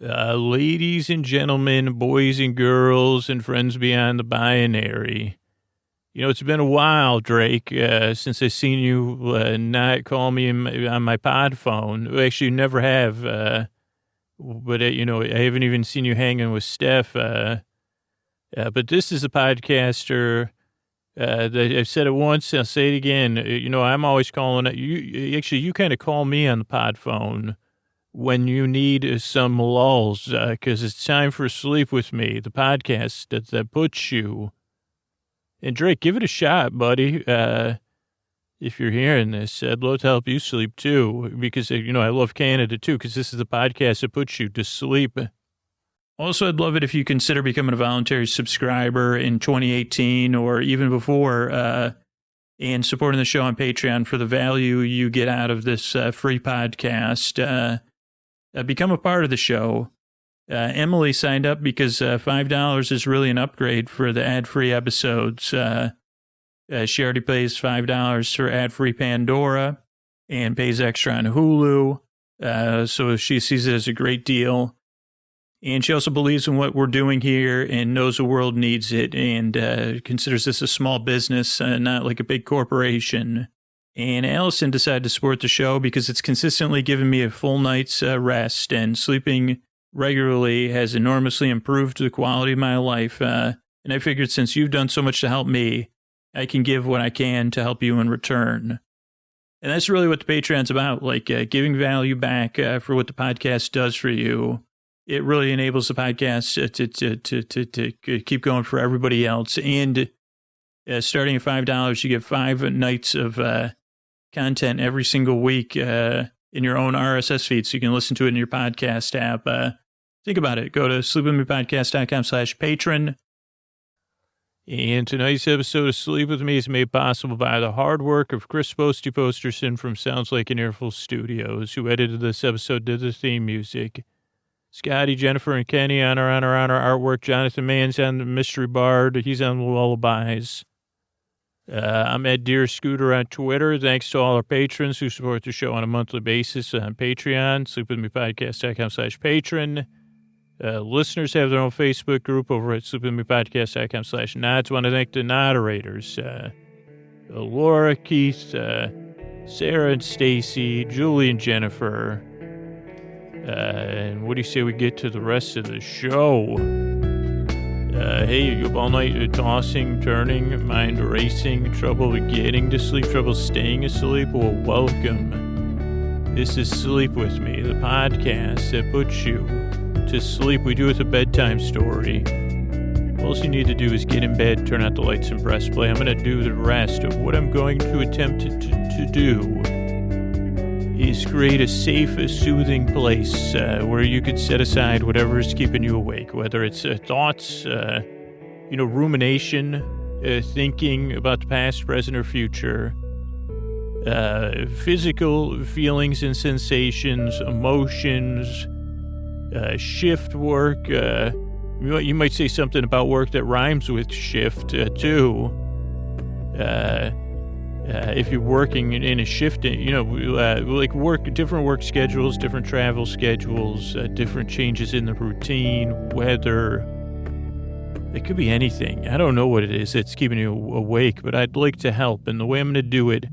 Ladies and gentlemen, boys and girls, and friends beyond the binary. You know, it's been a while, Drake, since I've seen you not call me on my pod phone. Actually, you never have. But you know, I haven't even seen you hanging with Steph. But this is a podcaster. I've said it once, I'll say it again. You know, I'm always calling it. You kind of call me on the pod phone when you need some lulls, because it's time for Sleep With Me, the podcast that puts you. And Drake, give it a shot, buddy. If you're hearing this, I'd love to help you sleep too, because, you know, I love Canada too, because this is the podcast that puts you to sleep. Also, I'd love it if you consider becoming a voluntary subscriber in 2018 or even before, and supporting the show on Patreon for the value you get out of this free podcast. Become a part of the show. Emily signed up because $5 is really an upgrade for the ad-free episodes. She already pays $5 for ad-free Pandora and pays extra on Hulu. So she sees it as a great deal. And she also believes in what we're doing here and knows the world needs it and considers this a small business, not like a big corporation. And Allison decided to support the show because it's consistently given me a full night's rest, and sleeping regularly has enormously improved the quality of my life. And I figured since you've done so much to help me, I can give what I can to help you in return. And that's really what the Patreon's about, like giving value back for what the podcast does for you. It really enables the podcast to keep going for everybody else. And starting at $5, you get 5 nights of content every single week in your own RSS feed, so you can listen to it in your podcast app. Think about it. Go to sleepwithmepodcast.com/patron. And tonight's episode of Sleep With Me is made possible by the hard work of Chris Posterson from Sounds Like an Earful Studios, who edited this episode, did the theme music. Scotty, Jennifer, and Kenny on our artwork. Jonathan Mann's on the Mystery Bard. He's on the lullabies. I'm Ed Deer Scooter on Twitter. Thanks to all our patrons who support the show on a monthly basis on Patreon, sleepwithmepodcast.com/patron. Listeners have their own Facebook group over at sleepwithmepodcast.com/nods. Want to thank the moderators, Laura, Keith, Sarah and Stacy, Julie and Jennifer. And what do you say we get to the rest of the show? Hey, you up all night tossing, turning, mind racing, trouble getting to sleep, trouble staying asleep? Well, welcome. This is Sleep With Me, the podcast that puts you to sleep. We do it with a bedtime story. All you need to do is get in bed, turn out the lights, and press play. I'm going to do the rest of what I'm going to attempt to do is create a safe, soothing place where you could set aside whatever is keeping you awake, whether it's thoughts, rumination, thinking about the past, present, or future, physical feelings and sensations, emotions, shift work. You might say something about work that rhymes with shift, too. If you're working in a shift, like different work schedules, different travel schedules, different changes in the routine, weather. It could be anything. I don't know what it is that's keeping you awake, but I'd like to help. And the way I'm going to do it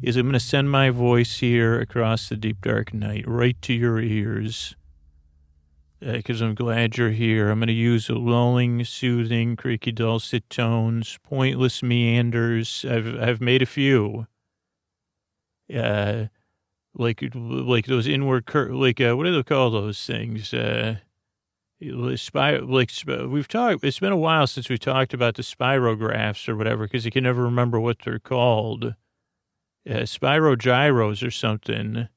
is I'm going to send my voice here across the deep, dark night, right to your ears. Because I'm glad you're here. I'm going to use lulling, soothing, creaky, dulcet tones, pointless meanders. I've made a few. Like those inward, what do they call those things? We've talked. It's been a while since we talked about the spirographs or whatever, because you can never remember what they're called. Spirogyros or something.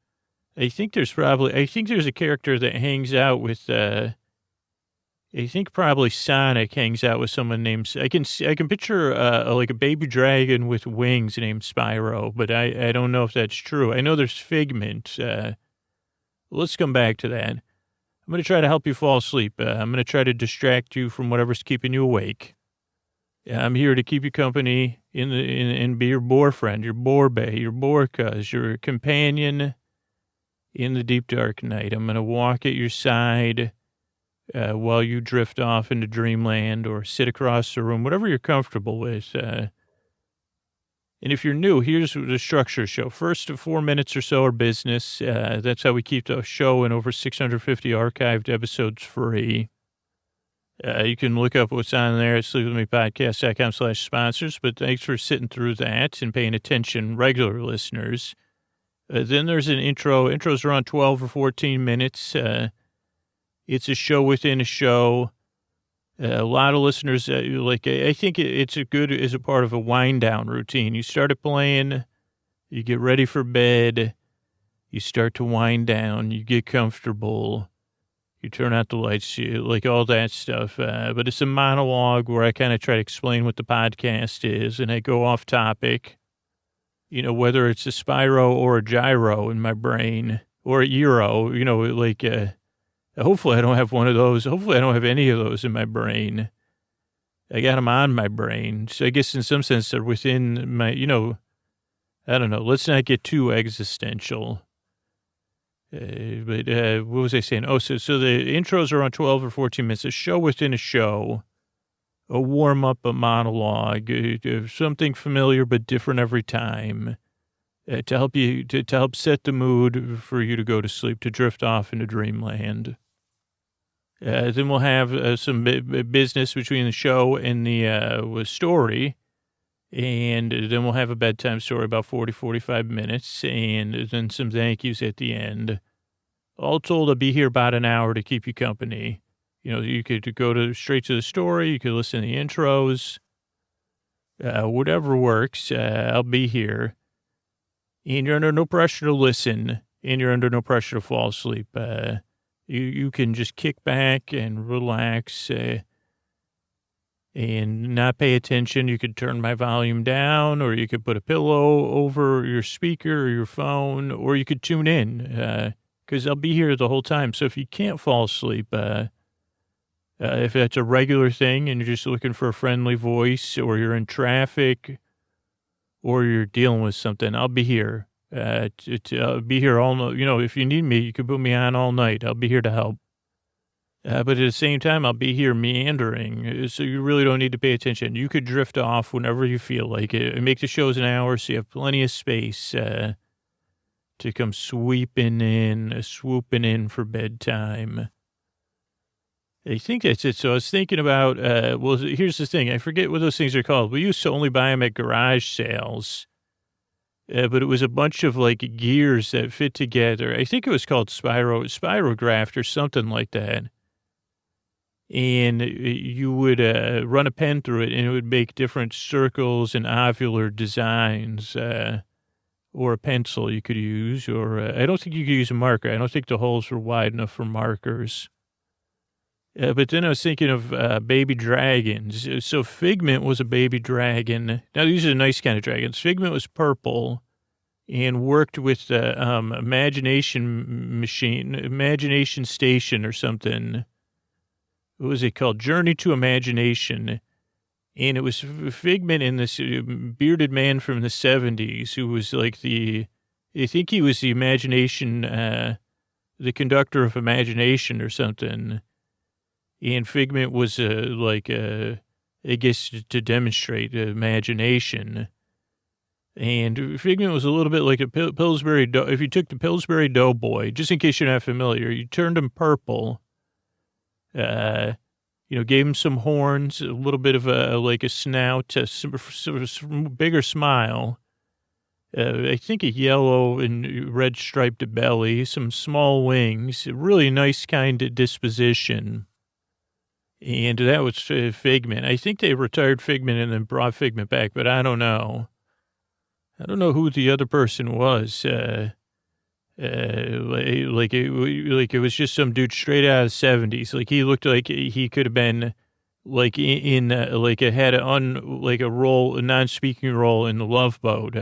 I think there's a character that hangs out with, I think probably Sonic hangs out with someone named, I can picture like a baby dragon with wings named Spyro, but I don't know if that's true. I know there's Figment. Let's come back to that. I'm going to try to help you fall asleep. I'm going to try to distract you from whatever's keeping you awake. I'm here to keep you company and be your boar friend, your boar bae, your boar cuz, your companion in the deep dark night. I'm going to walk at your side while you drift off into dreamland or sit across the room, whatever you're comfortable with. And if you're new, here's the structure of the show. First 4 minutes or so are business. That's how we keep the show and over 650 archived episodes free. You can look up what's on there at sleepwithmepodcast.com/sponsors, but thanks for sitting through that and paying attention, regular listeners. Then there's an intro. Intros are on 12 or 14 minutes. It's a show within a show. A lot of listeners, I think it's a good as a part of a wind down routine. You start it playing, you get ready for bed, you start to wind down, you get comfortable. You turn out the lights, like all that stuff. But it's a monologue where I kind of try to explain what the podcast is, and I go off topic. You know, whether it's a Spyro or a gyro in my brain, or a Euro, hopefully I don't have one of those. Hopefully I don't have any of those in my brain. I got them on my brain. So I guess in some sense they're within my, I don't know. Let's not get too existential. But what was I saying? Oh, so the intros are on 12 or 14 minutes. A show within a show, a warm-up, a monologue, something familiar but different every time, to help you, to help set the mood for you to go to sleep, to drift off into dreamland. Then we'll have some business between the show and the story. And then we'll have a bedtime story about 45 minutes, and then some thank yous at the end. All told, I'll be here about an hour to keep you company. You could go straight to the story. You could listen to the intros. Whatever works, I'll be here. And you're under no pressure to listen, and you're under no pressure to fall asleep. You can just kick back and relax, and not pay attention. You could turn my volume down, or you could put a pillow over your speaker or your phone, or you could tune in, because I'll be here the whole time. So if you can't fall asleep, if that's a regular thing and you're just looking for a friendly voice, or you're in traffic, or you're dealing with something, I'll be here. I'll be here all night. If you need me, you can put me on all night. I'll be here to help. But at the same time, I'll be here meandering, so you really don't need to pay attention. You could drift off whenever you feel like it. Make the shows an hour so you have plenty of space to come swooping in for bedtime. I think that's it. So I was thinking about, here's the thing. I forget what those things are called. We used to only buy them at garage sales, but it was a bunch of gears that fit together. I think it was called Spirograph or something like that. And you would run a pen through it, and it would make different circles and ovular designs, or a pencil you could use, or I don't think you could use a marker. I don't think the holes were wide enough for markers. But then I was thinking of baby dragons. So Figment was a baby dragon. Now, these are nice kind of dragons. Figment was purple and worked with the Imagination Station or something. What was it called? Journey to Imagination. And it was Figment and this bearded man from the 70s who was I think he was the imagination, the conductor of imagination or something. And Figment was I guess to demonstrate imagination. And Figment was a little bit like a Pillsbury, if you took the Pillsbury Doughboy, just in case you're not familiar, you turned him purple. Gave him some horns, a little bit of a snout, a bigger smile. I think a yellow and red striped belly, some small wings, a really nice kind of disposition. And that was Figment. I think they retired Figment and then brought Figment back, but I don't know. I don't know who the other person was. It was just some dude straight out of the 70s. He looked like he could have been had a role, a non-speaking role in The Love Boat.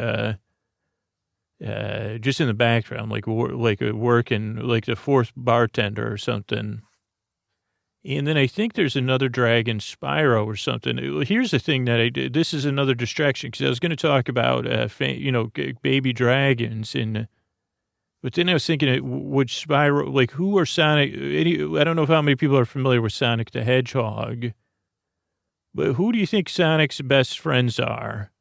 Just in the background, working the fourth bartender or something. And then I think there's another dragon, Spyro or something. Here's the thing that this is another distraction, because I was going to talk about, baby dragons and But then I was thinking, would Spyro, like, who are Sonic? I don't know how many people are familiar with Sonic the Hedgehog, but who do you think Sonic's best friends are?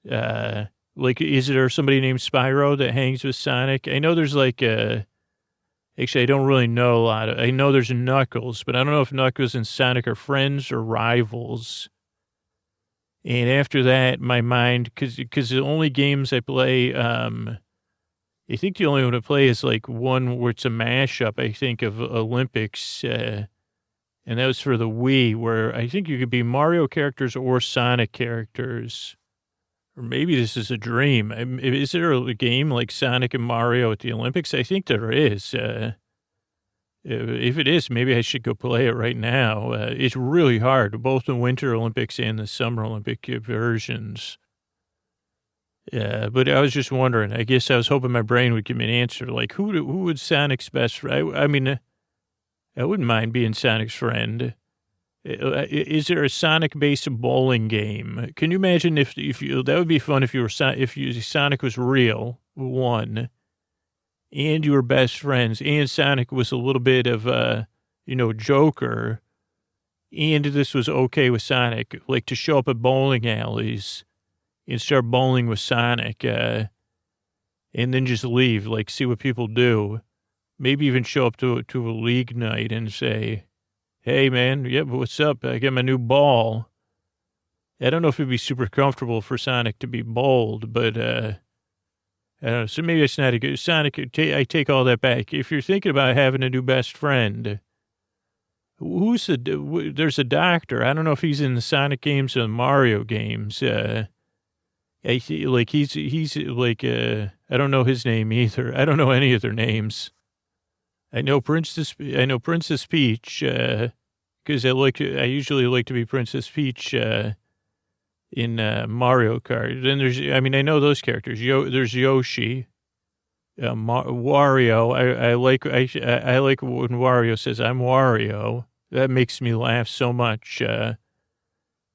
Like, is there somebody named Spyro that hangs with Sonic? I know there's like actually, I don't really know a lot. I know there's Knuckles, but I don't know if Knuckles and Sonic are friends or rivals. And after that, my mind, because the only games I play, I think the only one I play is like one where it's a mashup, I think, of Olympics. And that was for the Wii, where I think you could be Mario characters or Sonic characters. Or maybe this is a dream. Is there a game like Sonic and Mario at the Olympics? I think there is. If it is, maybe I should go play it right now. It's really hard, both the Winter Olympics and the Summer Olympic versions. Yeah, but I was just wondering. I guess I was hoping my brain would give me an answer. Like, who would Sonic's best friend? I mean, I wouldn't mind being Sonic's friend. Is there a Sonic-based bowling game? Can you imagine if you, that would be fun if Sonic was real, one, and you were best friends, and Sonic was a little bit of Joker, and this was okay with Sonic, like to show up at bowling alleys and start bowling with Sonic, and then just leave, like see what people do. Maybe even show up to a league night and say, hey, man, yeah, what's up? I got my new ball. I don't know if it'd be super comfortable for Sonic to be bowled, but I don't know. So maybe it's not a good Sonic. I take all that back. If you're thinking about having a new best friend, there's a doctor. I don't know if he's in the Sonic games or the Mario games. I see, like he's like I don't know his name either. I don't know any of their names. I know Princess Peach, because I usually like to be Princess Peach, in, Mario Kart. Then I know those characters. There's Yoshi, Wario. I like when Wario says, I'm Wario. That makes me laugh so much.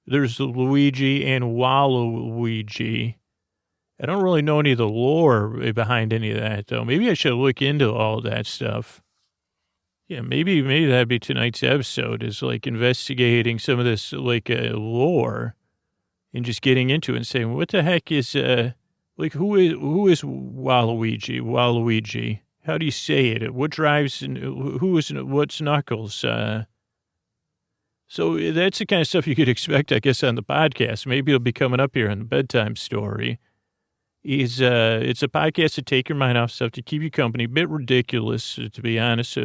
There's Luigi and Waluigi. I don't really know any of the lore behind any of that, though. Maybe I should look into all that stuff. Yeah, maybe that'd be tonight's episode, is like investigating some of this like lore and just getting into it and saying, what the heck is like who is Waluigi? Waluigi? How do you say it? What drives what's Knuckles? So that's the kind of stuff you could expect, I guess, on the podcast. Maybe it'll be coming up here on the bedtime story. It's a podcast to take your mind off stuff, to keep you company. A bit ridiculous, to be honest.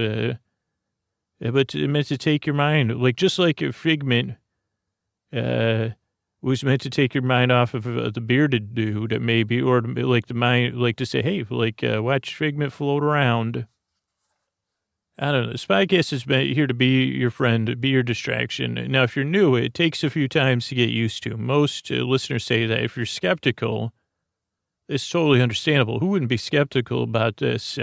But it meant to take your mind, like just like a Figment was meant to take your mind off of the bearded dude, maybe, or like the mind, like to say, hey, like watch Figment float around. I don't know. This podcast is here to be your friend, be your distraction. Now, if you're new, it takes a few times to get used to. Most listeners say that. If you're skeptical, it's totally understandable. Who wouldn't be skeptical about this?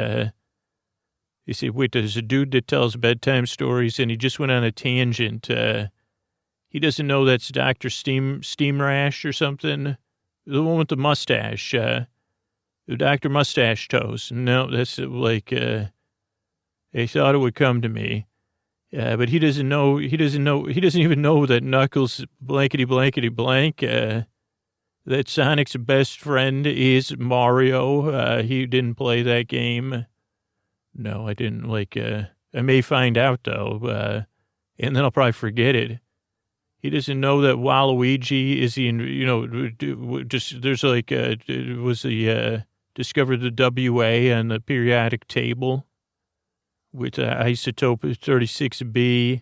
You say, wait, there's a dude that tells bedtime stories, and he just went on a tangent. He doesn't know that's Dr. Steam Rash or something. The one with the mustache. The Dr. Mustache Toast. No, that's like, I thought it would come to me. But he doesn't even know that Knuckles blankety blankety blank, that Sonic's best friend is Mario. He didn't play that game. No, I didn't. Like, I may find out, though, and then I'll probably forget it. He doesn't know that Waluigi is just, there's like, discovered the WA on the periodic table with isotope 36B.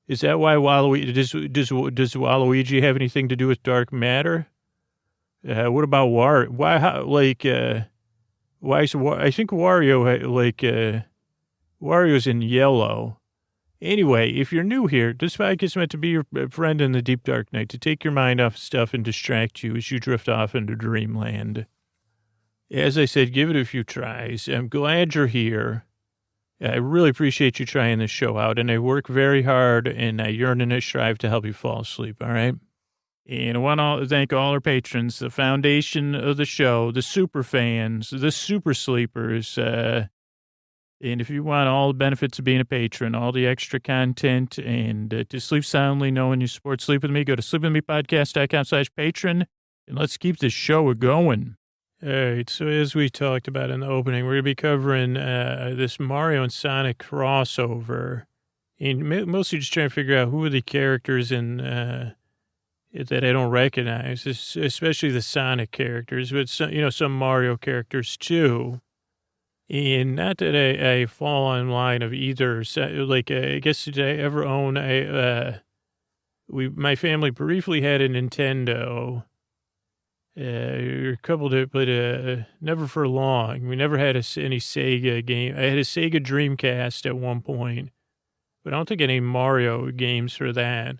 Is that why Waluigi, does Waluigi have anything to do with dark matter? What about I think Wario, Wario's in yellow. Anyway, if you're new here, this podcast is meant to be your friend in the deep dark night, to take your mind off stuff and distract you as you drift off into dreamland. As I said, give it a few tries. I'm glad you're here. I really appreciate you trying this show out, and I work very hard, and I yearn and I strive to help you fall asleep, all right? And I want to thank all our patrons, the foundation of the show, the super fans, the super sleepers. And if you want all the benefits of being a patron, all the extra content, and to sleep soundly knowing you support Sleep With Me, go to sleepwithmepodcast.com/patron, and let's keep this show going. All right, so as we talked about in the opening, we're going to be covering this Mario and Sonic crossover, and mostly just trying to figure out who are the characters in that I don't recognize, especially the Sonic characters, but some Mario characters too. And not that I fall in line of either. I guess did I ever own my family briefly had a Nintendo. A couple of, but never for long. We never had any Sega game. I had a Sega Dreamcast at one point, but I don't think any Mario games for that.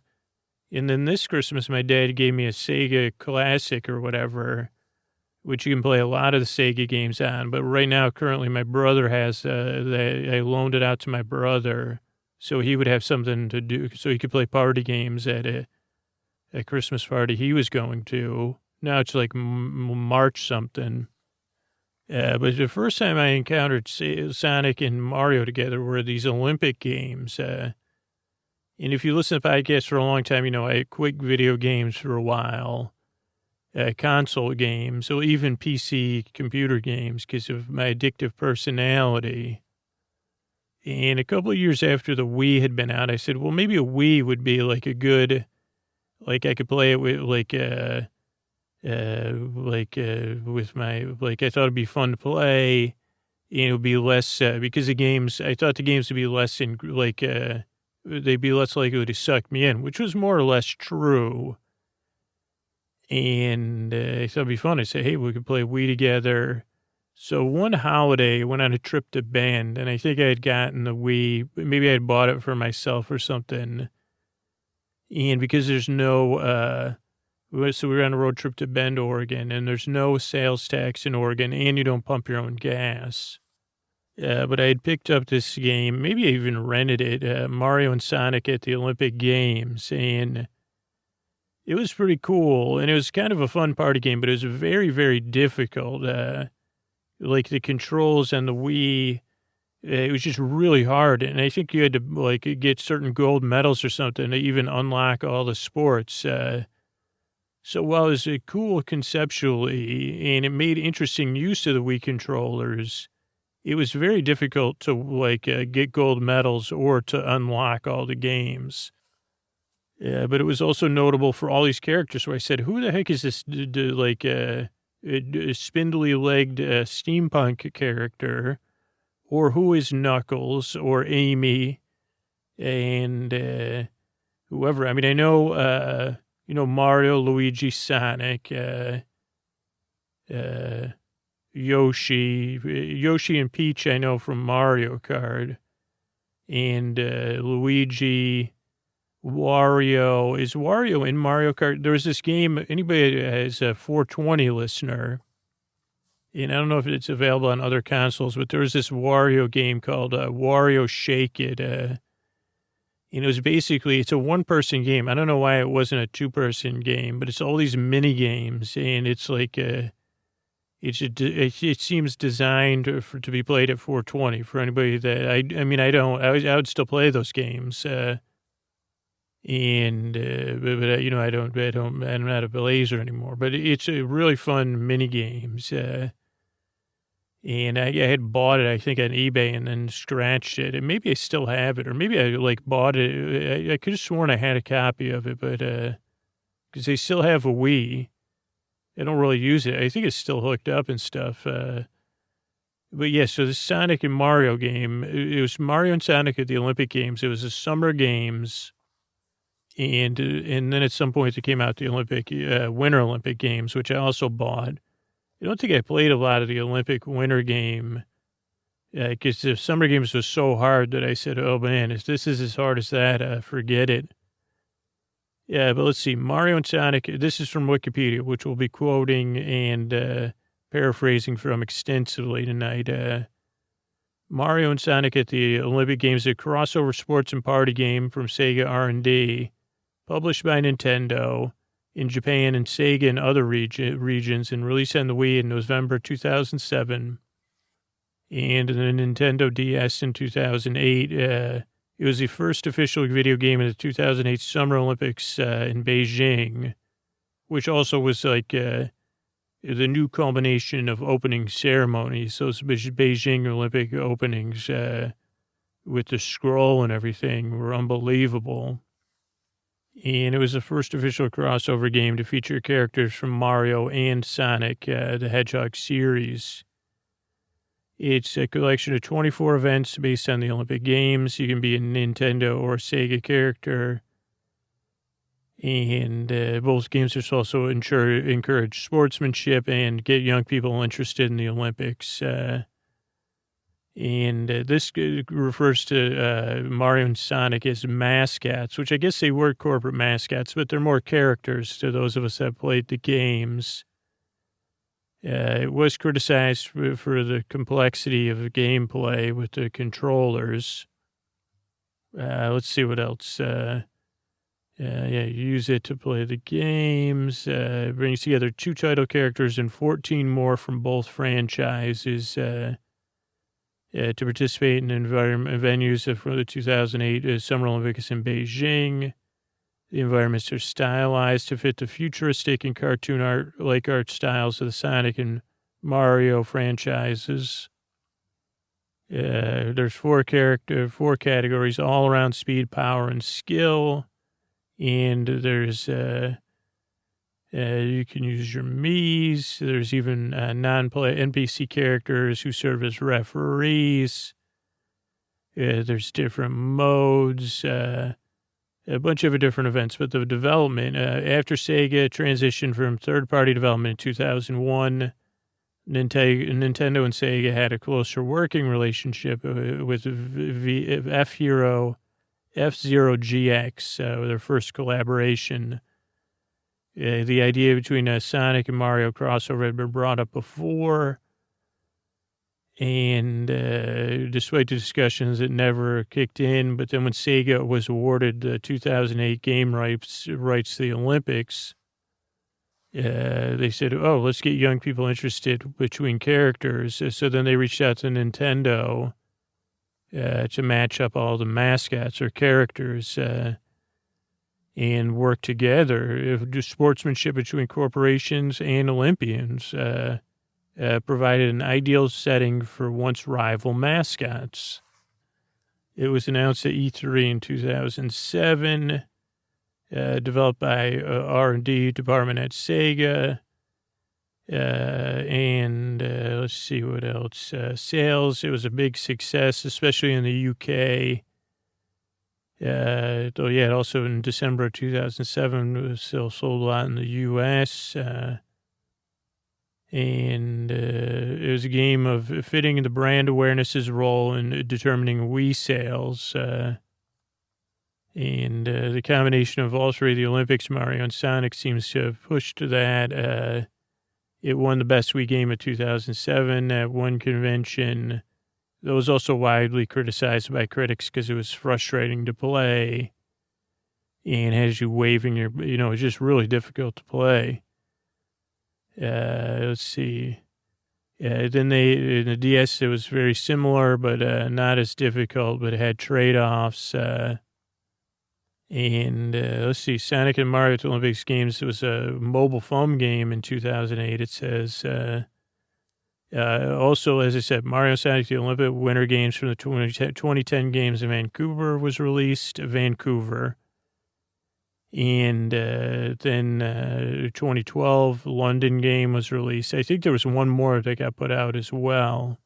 And then this Christmas, my dad gave me a Sega Classic or whatever, which you can play a lot of the Sega games on. But right now, currently, my brother has, I loaned it out to my brother so he would have something to do, so he could play party games at a Christmas party he was going to. Now it's like March something. But the first time I encountered Sonic and Mario together were these Olympic games. And if you listen to podcasts for a long time, I quit video games for a while. Console games, or even PC computer games because of my addictive personality. And a couple of years after the Wii had been out, I said, well, maybe a Wii would be like a good, like I could play it with with my, I thought it'd be fun to play. And it would be less, because the games, I thought the games would be less they'd be less likely to suck me in, which was more or less true. And I thought it'd be fun. I said, hey, we could play Wii together. So one holiday, I went on a trip to Bend, and I think I had gotten the Wii. Maybe I had bought it for myself or something. And because there's no, so we were on a road trip to Bend, Oregon, and there's no sales tax in Oregon, and you don't pump your own gas. But I had picked up this game. Maybe I even rented it, Mario and Sonic at the Olympic Games, and it was pretty cool, and it was kind of a fun party game, but it was very, very difficult. Like the controls on the Wii, it was just really hard, and I think you had to get certain gold medals or something to even unlock all the sports. So while it was cool conceptually, and it made interesting use of the Wii controllers, it was very difficult to get gold medals or to unlock all the games. Yeah, but it was also notable for all these characters where I said, who the heck is this, spindly-legged steampunk character? Or who is Knuckles or Amy and whoever? I mean, I know, Mario, Luigi, Sonic, Yoshi and Peach I know from Mario Kart. And Luigi... Wario. Is Wario in Mario Kart? There was this game, anybody as a 420 listener, and I don't know if it's available on other consoles, but there was this Wario game called Wario Shake It. And it was basically, it's a one-person game. I don't know why it wasn't a two-person game, but it's all these mini-games, and it's like, it seems designed to be played at 420 for anybody that, I would still play those games, and, but I'm not a blazer anymore, but it's a really fun mini games. And I had bought it, I think on eBay and then scratched it, and maybe I still have it, or maybe I bought it. I could have sworn I had a copy of it, but, cause they still have a Wii. I don't really use it. I think it's still hooked up and stuff. But yeah, so the Sonic and Mario game, it was Mario and Sonic at the Olympic Games. It was the Summer Games. And then at some point it came out the Winter Olympic Games, which I also bought. I don't think I played a lot of the Olympic Winter Game because the Summer Games was so hard that I said, oh man, if this is as hard as that, forget it. Yeah, but let's see. Mario and Sonic, this is from Wikipedia, which we'll be quoting and paraphrasing from extensively tonight. Mario and Sonic at the Olympic Games, a crossover sports and party game from Sega R&D. Published by Nintendo, in Japan and Sega and other regions, and released on the Wii in November 2007. And the Nintendo DS in 2008. It was the first official video game in the 2008 Summer Olympics in Beijing, which also was like the new culmination of opening ceremonies. Those Beijing Olympic openings with the scroll and everything were unbelievable. And it was the first official crossover game to feature characters from Mario and Sonic, the Hedgehog series. It's a collection of 24 events based on the Olympic Games. You can be a Nintendo or Sega character. And both games are also encourage sportsmanship and get young people interested in the Olympics. This refers to Mario and Sonic as mascots, which I guess they were corporate mascots, but they're more characters to those of us that played the games. It was criticized for the complexity of the gameplay with the controllers. Let's see what else. Use it to play the games. Brings together 2 title characters and 14 more from both franchises to participate in venues for the 2008 Summer Olympics in Beijing. The environments are stylized to fit the futuristic and cartoon art styles of the Sonic and Mario franchises. There's 4 categories all around speed, power, and skill. And there's you can use your Miis. There's even non-play NPC characters who serve as referees. There's different modes. A bunch of different events, but the development, after Sega transitioned from third-party development in 2001, Nintendo and Sega had a closer working relationship with F-Zero GX, their first collaboration. The idea between Sonic and Mario crossover had been brought up before, and despite the discussions, it never kicked in. But then when Sega was awarded the 2008 game rights to the Olympics, they said, oh, let's get young people interested between characters. So then they reached out to Nintendo to match up all the mascots or characters and work together. Do sportsmanship between corporations and Olympians. Provided an ideal setting for once rival mascots. It was announced at E3 in 2007, developed by R&D department at Sega. Let's see what else. Sales, it was a big success, especially in the UK. Also in December of 2007, it was still sold a lot in the US. It was a game of fitting the brand awareness's role in determining Wii sales. The combination of all 3 of the Olympics, Mario and Sonic, seems to have pushed that. It won the Best Wii Game of 2007 at one convention. That was also widely criticized by critics because it was frustrating to play and has you waving your, it's just really difficult to play. Let's see. Then in the DS, it was very similar, but not as difficult, but it had trade-offs. Let's see, Sonic and Mario Olympics Games, it was a mobile phone game in 2008, it says. Also, as I said, Mario Sonic, the Olympic Winter Games from the 2010 Games in Vancouver was released, Vancouver. And then 2012 London game was released. I think there was one more that got put out as well.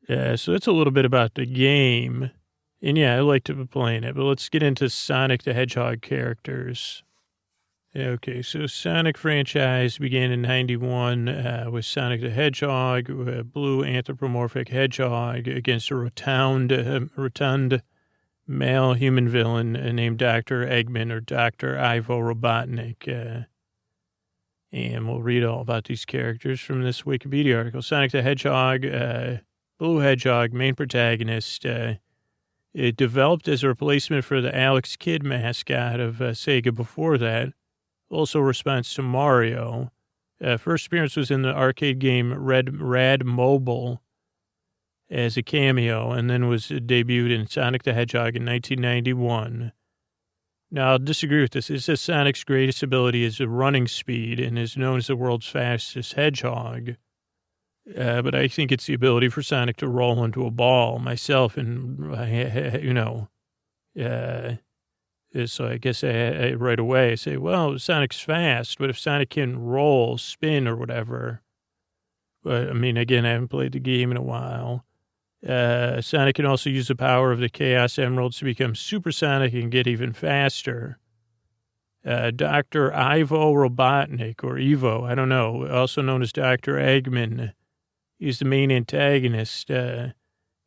So that's a little bit about the game. And yeah, I like to be playing it. But let's get into Sonic the Hedgehog characters. Okay, so Sonic franchise began in 91 with Sonic the Hedgehog, a blue anthropomorphic hedgehog against a rotund male human villain named Dr. Eggman or Dr. Ivo Robotnik. And we'll read all about these characters from this Wikipedia article. Sonic the Hedgehog, blue hedgehog, main protagonist. It developed as a replacement for the Alex Kidd mascot of Sega before that. Also response to Mario. First appearance was in the arcade game Rad Mobile as a cameo, and then was debuted in Sonic the Hedgehog in 1991. Now, I'll disagree with this. It says Sonic's greatest ability is running speed and is known as the world's fastest hedgehog. But I think it's the ability for Sonic to roll into a ball myself, and, so I guess I right away I say, well, Sonic's fast, but if Sonic can roll, spin, or whatever, but I mean, again, I haven't played the game in a while. Sonic can also use the power of the Chaos Emeralds to become supersonic and get even faster. Dr. Ivo Robotnik, or Evo, I don't know, also known as Dr. Eggman. He's the main antagonist. It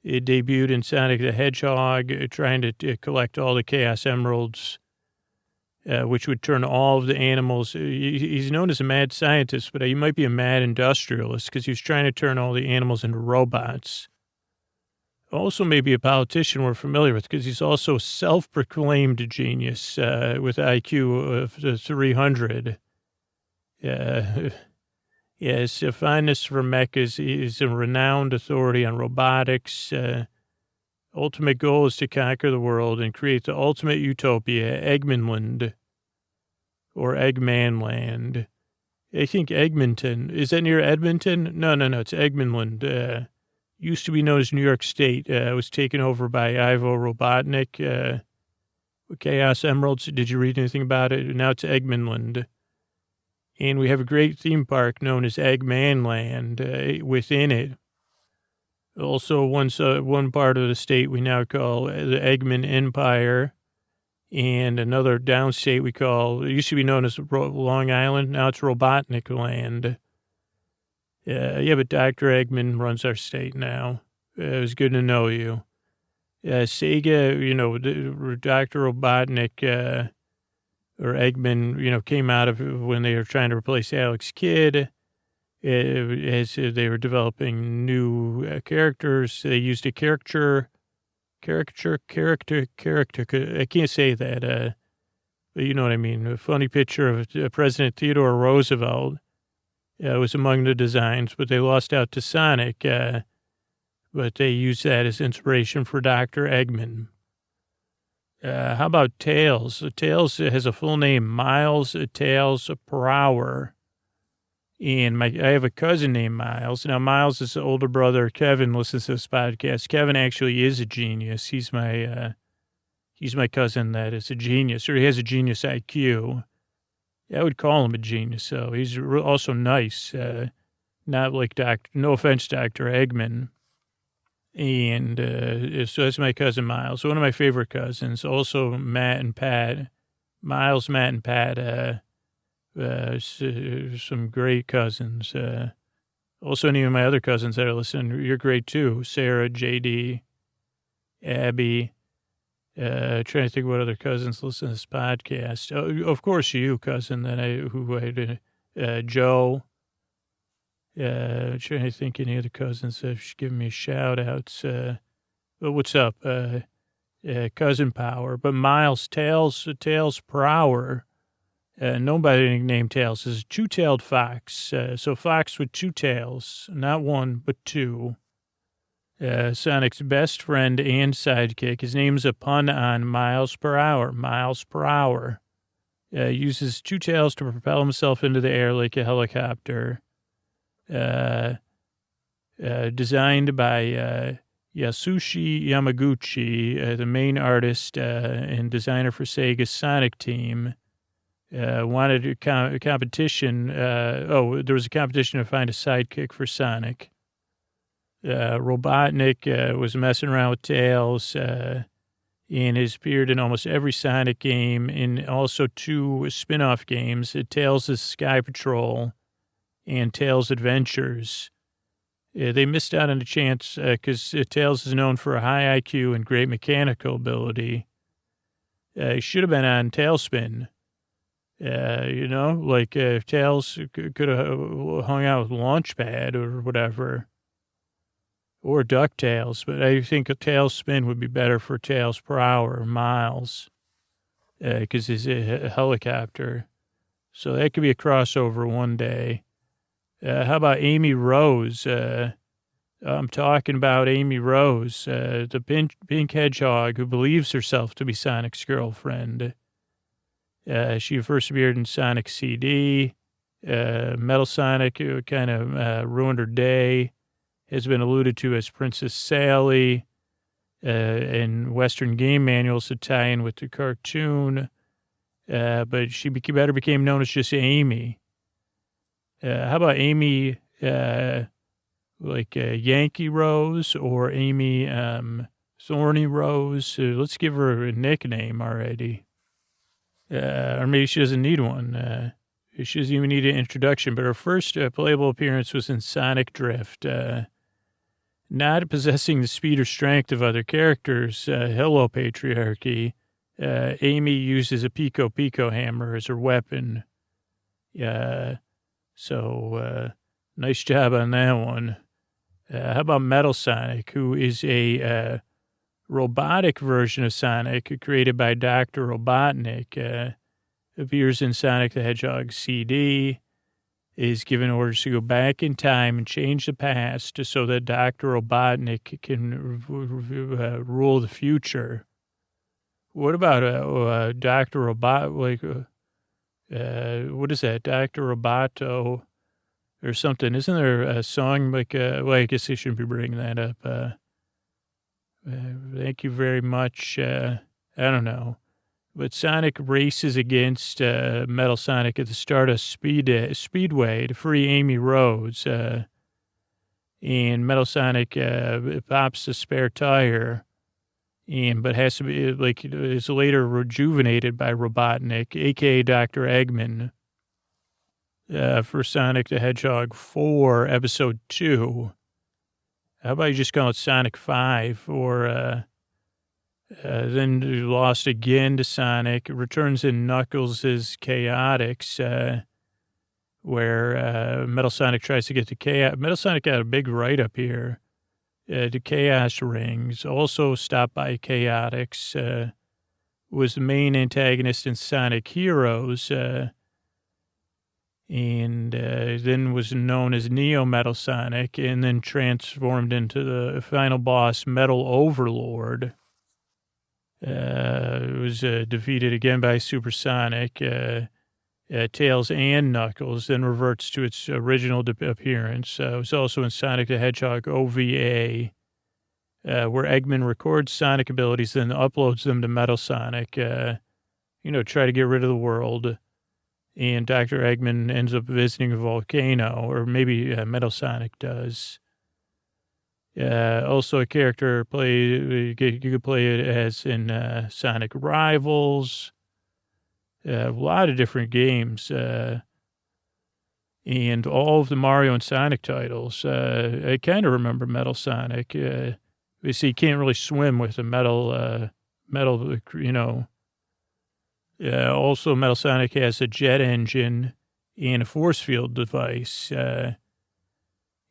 debuted in Sonic the Hedgehog, trying to collect all the Chaos Emeralds, which would turn all of the animals. He's known as a mad scientist, but he might be a mad industrialist because he was trying to turn all the animals into robots. Also maybe a politician we're familiar with because he's also a self-proclaimed genius with IQ of 300. Yes, a finest for mechas. He's a renowned authority on robotics. Ultimate goal is to conquer the world and create the ultimate utopia, Eggmanland, or Eggmanland. I think Eggmonton. Is that near Edmonton? No, it's Eggmanland. Used to be known as New York State. It was taken over by Ivo Robotnik. Chaos Emeralds. Did you read anything about it? Now it's Eggmanland. And we have a great theme park known as Eggmanland within it. Also, one part of the state we now call the Eggman Empire, and another downstate we call, it used to be known as Long Island, now it's Robotnik Land. But Dr. Eggman runs our state now. It was good to know you. Sega, Dr. Robotnik, or Eggman, came out of when they were trying to replace Alex Kidd. As they were developing new characters, they used a caricature. I can't say that, but you know what I mean. A funny picture of President Theodore Roosevelt was among the designs, but they lost out to Sonic, but they used that as inspiration for Dr. Eggman. How about Tails? Tails has a full name, Miles Tails per Hour. And I have a cousin named Miles. Now, Miles' is the older brother. Kevin listens to this podcast. Kevin actually is a genius. He's my cousin that is a genius, or he has a genius IQ. I would call him a genius, so he's also nice. Not like no offense, Dr. Eggman. And so that's my cousin Miles, one of my favorite cousins. Also Matt and Pat. Miles, Matt, and Pat, some great cousins. Also any of my other cousins that are listening, you're great too. Sarah, JD, Abby. Trying to think what other cousins listen to this podcast. Oh, of course you, cousin, Joe. Trying to think any other cousins that should give me shout-outs. But what's up? Cousin Power. But Miles, Tails per Hour. Nobody named Tails. This is a two-tailed fox. So fox with two tails. Not one, but two. Sonic's best friend and sidekick. His name's a pun on miles per hour. Miles per hour. Uses two tails to propel himself into the air like a helicopter. Designed by Yasushi Yamaguchi, the main artist and designer for Sega's Sonic team. Wanted a competition. There was a competition to find a sidekick for Sonic. Robotnik was messing around with Tails and has appeared in almost every Sonic game, and also two spin-off games, Tails' Sky Patrol and Tails Adventures. They missed out on a chance because Tails is known for a high IQ and great mechanical ability. He should have been on Tailspin. If Tails could have hung out with Launchpad or whatever. Or DuckTales, but I think a Tailspin would be better for Tails per Hour, Miles, because he's a helicopter. So that could be a crossover one day. How about Amy Rose? I'm talking about Amy Rose, the pink hedgehog who believes herself to be Sonic's girlfriend. She first appeared in Sonic CD. Metal Sonic, who kind of ruined her day, has been alluded to as Princess Sally in Western game manuals to tie in with the cartoon. But she became known as just Amy. How about Amy, Yankee Rose or Amy Thorny Rose? Let's give her a nickname already. Or maybe she doesn't need one. She doesn't even need an introduction. But her first playable appearance was in Sonic Drift. Not possessing the speed or strength of other characters, hello patriarchy, Amy uses a Pico hammer as her weapon. So nice job on that one. How about Metal Sonic, who is a robotic version of Sonic created by Dr. Robotnik, appears in Sonic the Hedgehog CD, is given orders to go back in time and change the past so that Dr. Robotnik can rule the future. What about Dr. Robot, what is that, Dr. Roboto or something? Isn't there a song I guess I shouldn't be bringing that up. Thank you very much. I don't know. But Sonic races against Metal Sonic at the Stardust Speedway to free Amy Rose. And Metal Sonic pops a spare tire, but has to be, is later rejuvenated by Robotnik, a.k.a. Dr. Eggman, for Sonic the Hedgehog 4, Episode 2. How about you just call it Sonic 5, or... then lost again to Sonic, returns in Knuckles' Chaotix, where Metal Sonic tries to get to Chaos. Metal Sonic got a big write-up here to Chaos Rings. Also stopped by Chaotix, was the main antagonist in Sonic Heroes, and then was known as Neo Metal Sonic, and then transformed into the final boss, Metal Overlord. It was defeated again by Supersonic, Tails and Knuckles, then reverts to its original appearance. It was also in Sonic the Hedgehog OVA, where Eggman records Sonic abilities, then uploads them to Metal Sonic, try to get rid of the world. And Dr. Eggman ends up visiting a volcano, or maybe Metal Sonic does. Also a character you could play it as in Sonic Rivals, a lot of different games, and all of the Mario and Sonic titles. I kind of remember Metal Sonic. You see, you can't really swim with a metal, also, Metal Sonic has a jet engine and a force field device.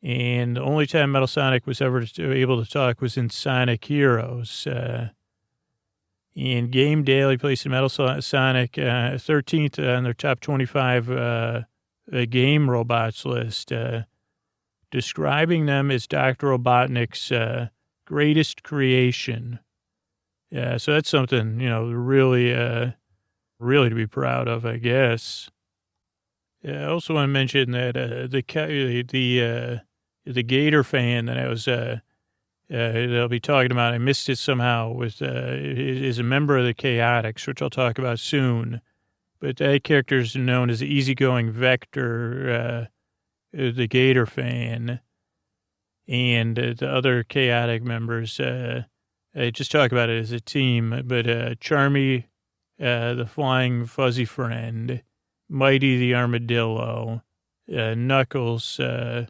And the only time Metal Sonic was ever able to talk was in Sonic Heroes. And Game Daily placed Metal Sonic 13th on their top 25 game robots list, describing them as Dr. Robotnik's greatest creation. So that's something, really to be proud of, I guess. I also want to mention that the Gator fan that I was they'll be talking about, I missed it somehow, is a member of the Chaotix, which I'll talk about soon. But that character is known as the easygoing Vector, the Gator fan, and the other Chaotic members. I just talk about it as a team, but Charmy, the flying fuzzy friend, Mighty the armadillo, Knuckles, and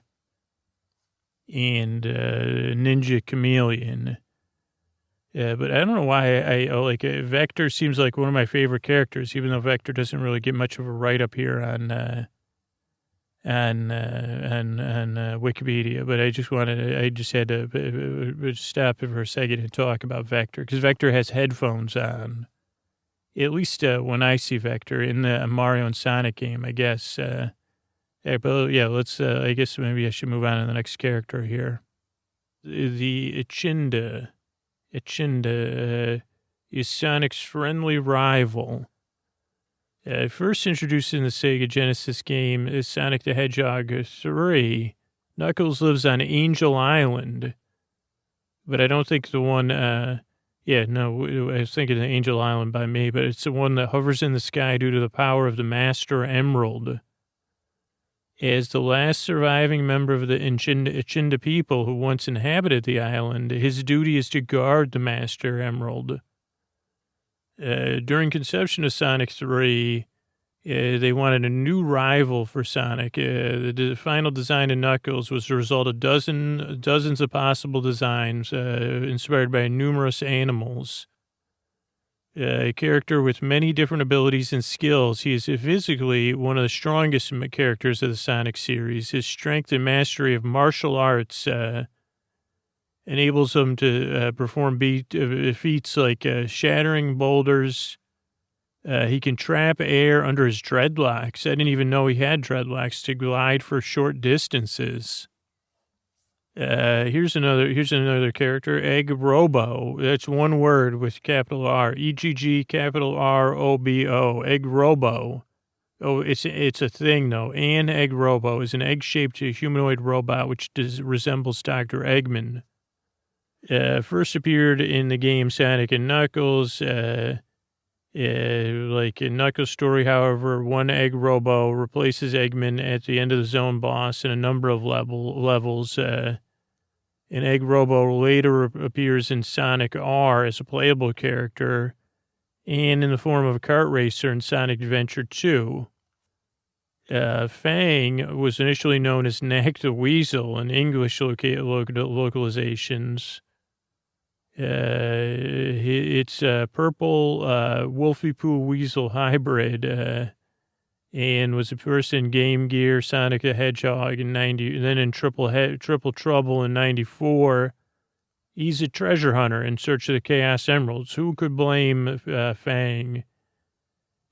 Ninja Chameleon. But I don't know why Vector seems like one of my favorite characters, even though Vector doesn't really get much of a write-up here on Wikipedia. But I just had to stop it for a second and talk about Vector, because Vector has headphones on. At least when I see Vector in the Mario and Sonic game, I guess. But yeah, let's, I guess maybe I should move on to the next character here. The Echinda. Echinda is Sonic's friendly rival. First introduced in the Sega Genesis game is Sonic the Hedgehog 3. Knuckles lives on Angel Island. But I don't think the one, I was thinking of Angel Island by me, but it's the one that hovers in the sky due to the power of the Master Emerald. As the last surviving member of the Echinda people who once inhabited the island, his duty is to guard the Master Emerald. During conception of Sonic 3, they wanted a new rival for Sonic. The final design of Knuckles was the result of dozens of possible designs inspired by numerous animals. A character with many different abilities and skills, he is physically one of the strongest characters of the Sonic series. His strength and mastery of martial arts enables him to perform feats like shattering boulders. He can trap air under his dreadlocks. I didn't even know he had dreadlocks to glide for short distances. Here's another character, Egg Robo. That's one word with capital R, EGG capital ROBO, Egg Robo. Oh, it's a thing though. An Egg Robo is an egg-shaped humanoid robot which resembles Dr. Eggman. First appeared in the game Sonic and Knuckles. Like in Knuckles' story, however, one Egg Robo replaces Eggman at the end of the zone boss in a number of levels. An Egg Robo later appears in Sonic R as a playable character and in the form of a kart racer in Sonic Adventure 2. Fang was initially known as Knack the Weasel in English localizations. It's a purple Wolfie Poo Weasel hybrid and was first in Game Gear, Sonic the Hedgehog in 90, and then in Triple Trouble in 94. He's a treasure hunter in search of the Chaos Emeralds. Who could blame Fang?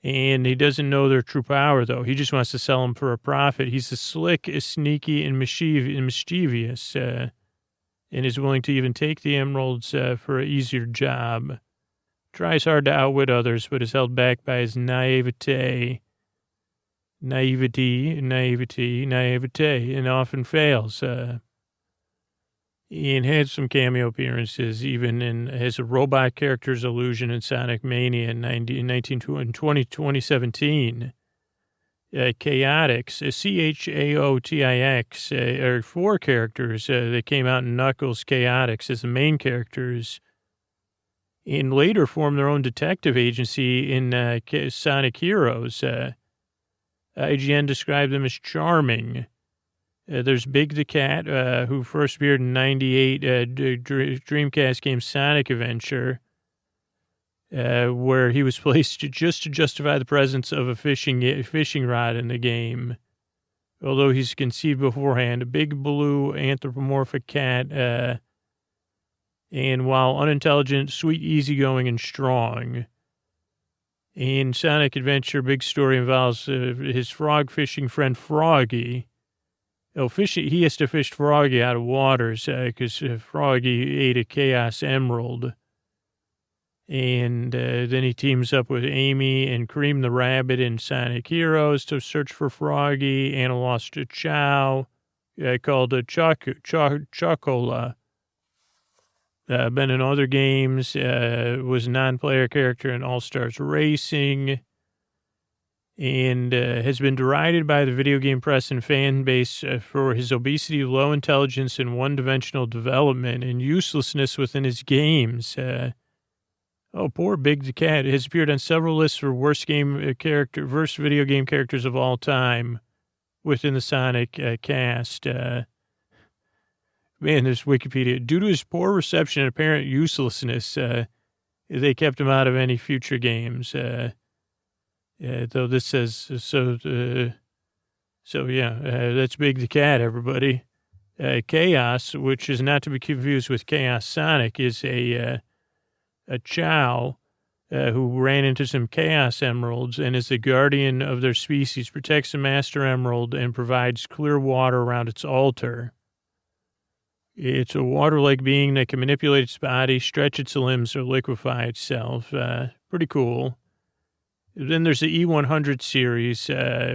And he doesn't know their true power, though. He just wants to sell them for a profit. He's a slick, sneaky, and mischievous, and is willing to even take the emeralds for an easier job. Tries hard to outwit others, but is held back by his naivete, and often fails. And had some cameo appearances, even has a robot character's illusion in Sonic Mania in 2017. Chaotix, Chaotix, are four characters that came out in Knuckles Chaotix as the main characters, and later formed their own detective agency in Sonic Heroes. IGN described them as charming. There's Big the Cat, who first appeared in 98 Dreamcast game Sonic Adventure, where he was placed just to justify the presence of a fishing rod in the game. Although he's conceived beforehand, a big blue anthropomorphic cat, and while unintelligent, sweet, easygoing, and strong. In Sonic Adventure, big story involves his frog fishing friend Froggy. He has to fish Froggy out of waters because Froggy ate a Chaos Emerald. And then he teams up with Amy and Cream the Rabbit in Sonic Heroes to search for Froggy and a lost Chow called Chocola. Been in other games, was a non-player character in All-Stars Racing, and has been derided by the video game press and fan base for his obesity, low intelligence, and one-dimensional development and uselessness within his games. Poor Big the Cat has appeared on several lists for worst video game characters of all time within the Sonic cast. Man, there's Wikipedia. Due to his poor reception and apparent uselessness, they kept him out of any future games. Though this says that's Big the Cat, everybody. Chaos, which is not to be confused with Chaos Sonic, is a Chow who ran into some Chaos Emeralds and is the guardian of their species, protects the Master Emerald, and provides clear water around its altar. It's a water-like being that can manipulate its body, stretch its limbs, or liquefy itself. Pretty cool. Then there's the E100 series,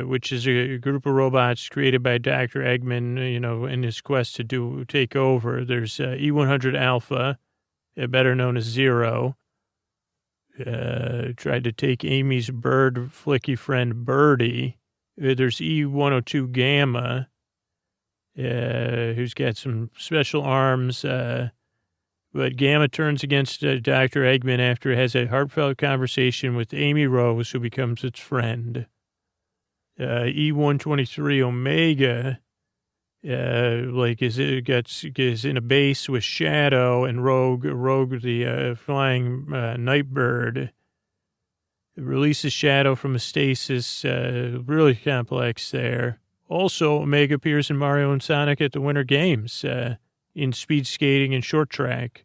which is a group of robots created by Dr. Eggman, in his quest to take over. There's E100 Alpha, better known as Zero. Tried to take Amy's bird flicky friend Birdie. There's E102 Gamma, who's got some special arms. But Gamma turns against Dr. Eggman after it has a heartfelt conversation with Amy Rose, who becomes its friend. E123 Omega, is in a base with Shadow and Rogue the flying Nightbird. It releases Shadow from a stasis, really complex there. Also, Omega appears in Mario and Sonic at the Winter Games, in speed skating and short track,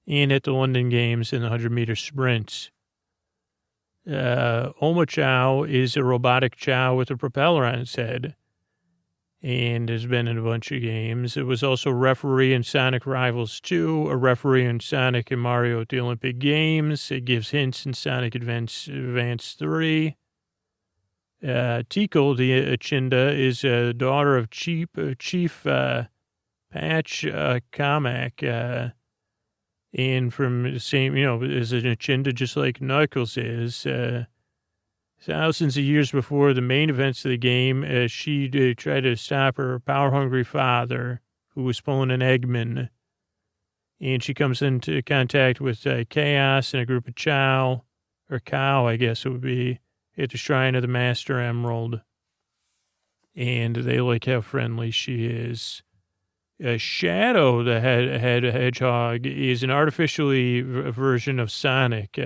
and at the London Games in the 100-meter sprints. Omochao is a robotic chow with a propeller on its head, and has been in a bunch of games. It was also a referee in Sonic Rivals 2, a referee in Sonic and Mario at the Olympic Games. It gives hints in Sonic Advance 3. Tickle, the Echinda, is a daughter of Chief Patch Kamak, and from the same, is an Echinda just like Knuckles is. Thousands of years before the main events of the game, she tried to stop her power-hungry father, who was pulling an Eggman. And she comes into contact with Chaos and a group of Cow, I guess it would be, at the Shrine of the Master Emerald. And they like how friendly she is. Shadow, the Hedgehog, is an artificially version of Sonic.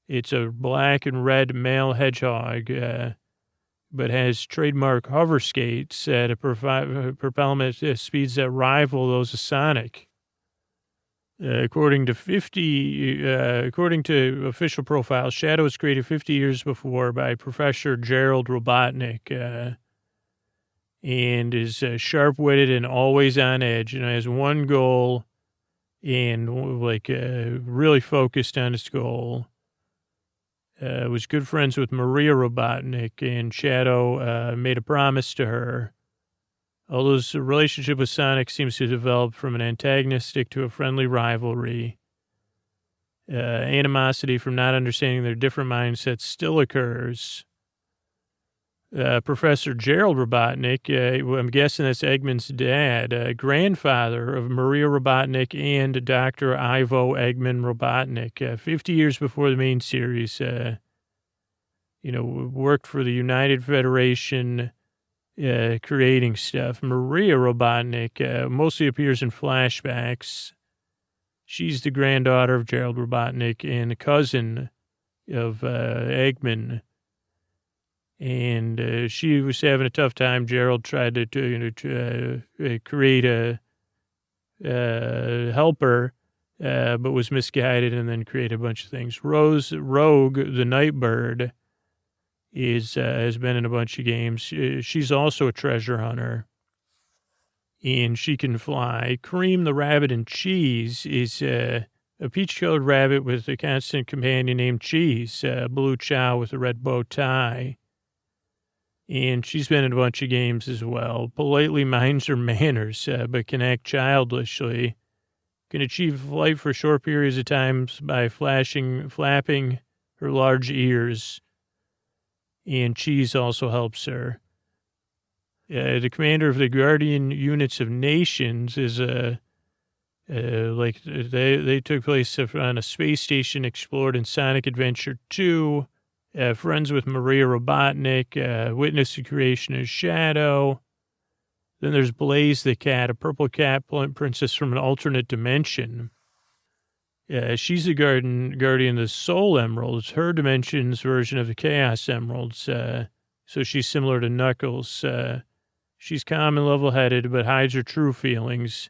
It's a black and red male hedgehog, but has trademark hover skates at propel him at speeds that rival those of Sonic. According to official profiles, Shadow was created 50 years before by Professor Gerald Robotnik, and is sharp-witted and always on edge, and has one goal and really focused on its goal. Was good friends with Maria Robotnik, and Shadow made a promise to her. Although his relationship with Sonic seems to develop from an antagonistic to a friendly rivalry, animosity from not understanding their different mindsets still occurs. Professor Gerald Robotnik, I'm guessing that's Eggman's dad, grandfather of Maria Robotnik and Dr. Ivo Eggman Robotnik, 50 years before the main series, worked for the United Federation, creating stuff. Maria Robotnik mostly appears in flashbacks. She's the granddaughter of Gerald Robotnik and a cousin of Eggman. And she was having a tough time. Gerald tried to create a helper, but was misguided and then created a bunch of things. Rogue, the Nightbird, has been in a bunch of games. She's also a treasure hunter, and she can fly. Cream, the Rabbit and Cheese, is a peach-colored rabbit with a constant companion named Cheese, blue chow with a red bow tie. And she's been in a bunch of games as well. Politely minds her manners, but can act childishly. Can achieve flight for short periods of time by flapping her large ears. And Cheese also helps her. The commander of the Guardian Units of Nations is they took place on a space station explored in Sonic Adventure 2. Friends with Maria Robotnik, witnessed the creation of Shadow. Then there's Blaze the cat, a purple cat princess from an alternate dimension. She's the guardian of the Soul Emeralds, her dimension's version of the Chaos Emeralds. So she's similar to Knuckles. She's calm and level-headed, but hides her true feelings.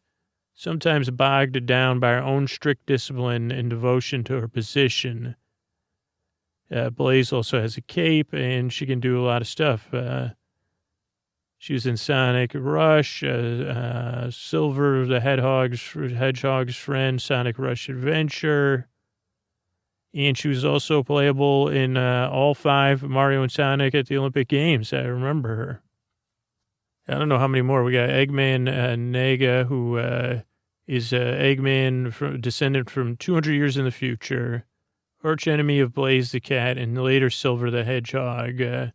sometimes bogged down by her own strict discipline and devotion to her position. Blaze also has a cape, and she can do a lot of stuff. She was in Sonic Rush, Silver, the Hedgehog's friend, Sonic Rush Adventure. And she was also playable in all 5 Mario and Sonic at the Olympic Games. I remember her. I don't know how many more. We got Eggman and Naga, who is Eggman, descendant from 200 years in the future, arch enemy of Blaze the Cat, and later Silver the Hedgehog.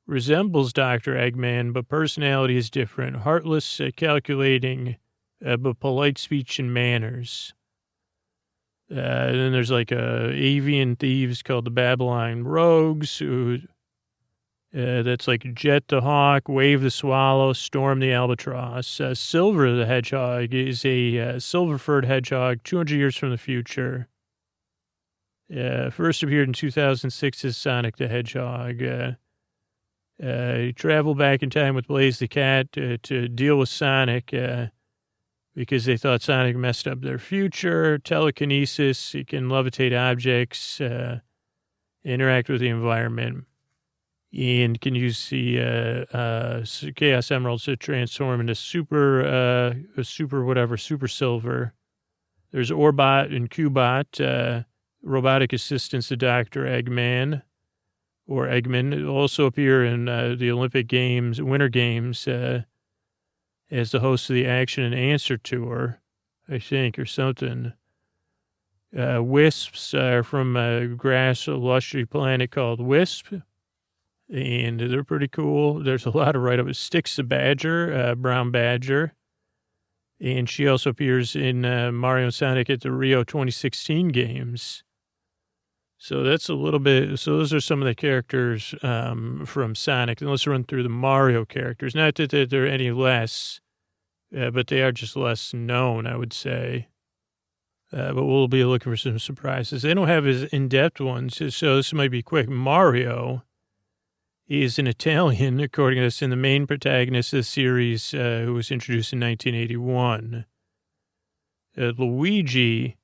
Resembles Dr. Eggman, but personality is different. Heartless, calculating, but polite speech and manners. Then there's like avian thieves called the Babylon Rogues, who that's like Jet the Hawk, Wave the Swallow, Storm the Albatross. Silver the Hedgehog is a silver-furred hedgehog 200 years from the future. First appeared in 2006 as Sonic the Hedgehog. He traveled back in time with Blaze the Cat to deal with Sonic because they thought Sonic messed up their future. Telekinesis, he can levitate objects, interact with the environment, and can use the Chaos Emeralds to transform into super silver. There's Orbot and Cubot, robotic assistants to Dr. Eggman. Or Eggman also appear in the Olympic Games, Winter Games, as the host of the Action and Answer Tour, I think, or something. Wisps are from a lushly planet called Wisp, and they're pretty cool. There's a lot of write-ups. Styx the Badger, Brown Badger, and she also appears in Mario and Sonic at the Rio 2016 Games. So that's a little bit, so those are some of the characters from Sonic. And let's run through the Mario characters. Not that they're any less, but they are just less known, I would say. But we'll be looking for some surprises. They don't have as in-depth ones, so this might be quick. Mario is an Italian, according to this, and the main protagonist of the series, who was introduced in 1981. Luigi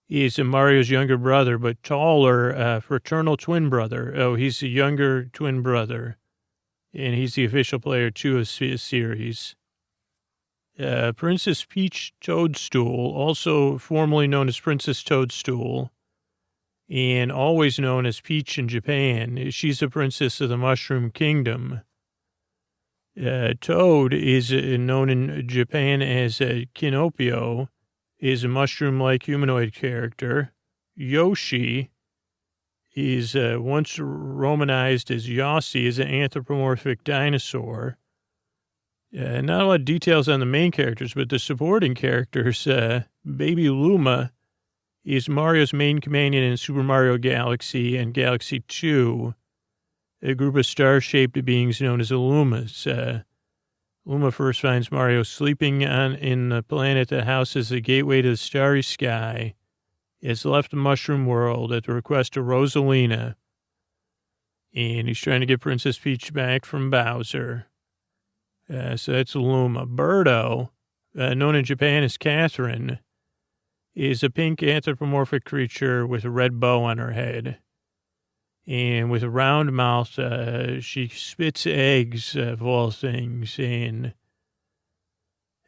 is Mario's younger brother, but taller, fraternal twin brother. Oh, he's the younger twin brother, and he's the official player, too, of the series. Princess Peach Toadstool, also formerly known as Princess Toadstool, and always known as Peach in Japan. She's a princess of the Mushroom Kingdom. Toad is known in Japan as Kinopio, is a mushroom-like humanoid character. Yoshi is once romanized as Yossi, is an anthropomorphic dinosaur. Not a lot of details on the main characters, but the supporting characters, Baby Luma is Mario's main companion in Super Mario Galaxy and Galaxy 2, a group of star-shaped beings known as the Lumas. Luma first finds Mario sleeping in the planet that houses the gateway to the starry sky. He has left the mushroom world at the request of Rosalina, and he's trying to get Princess Peach back from Bowser. So that's Luma. Birdo, known in Japan as Catherine, is a pink anthropomorphic creature with a red bow on her head. And with a round mouth, she spits eggs, of all things. And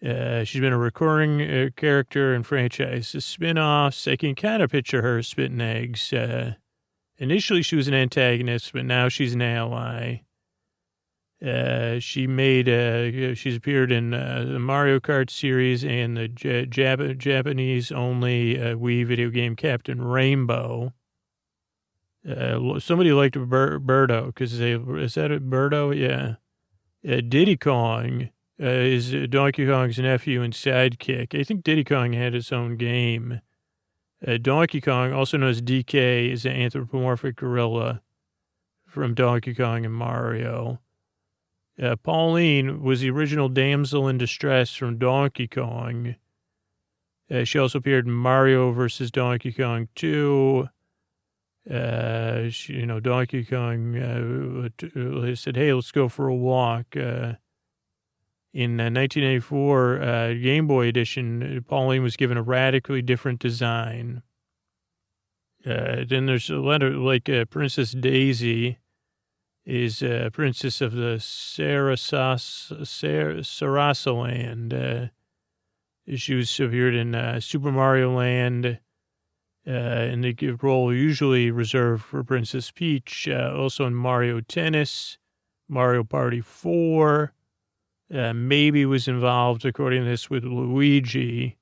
she's been a recurring character in franchise spin-offs. I can kind of picture her spitting eggs. Initially, she was an antagonist, but now she's an ally. She's appeared in the Mario Kart series and the Japanese-only Wii video game Captain Rainbow. Somebody liked Birdo, because is that a Birdo? Yeah. Diddy Kong is Donkey Kong's nephew and sidekick. I think Diddy Kong had his own game. Donkey Kong, also known as DK, is an anthropomorphic gorilla from Donkey Kong and Mario. Pauline was the original damsel in distress from Donkey Kong. She also appeared in Mario versus Donkey Kong 2. Donkey Kong said, hey, let's go for a walk. In 1984 Game Boy Edition, Pauline was given a radically different design. Then there's a letter like Princess Daisy is princess of the Sarasaland. She was appeared in Super Mario Land, and the role usually reserved for Princess Peach. Also in Mario Tennis, Mario Party 4. Maybe was involved, according to this, with Luigi,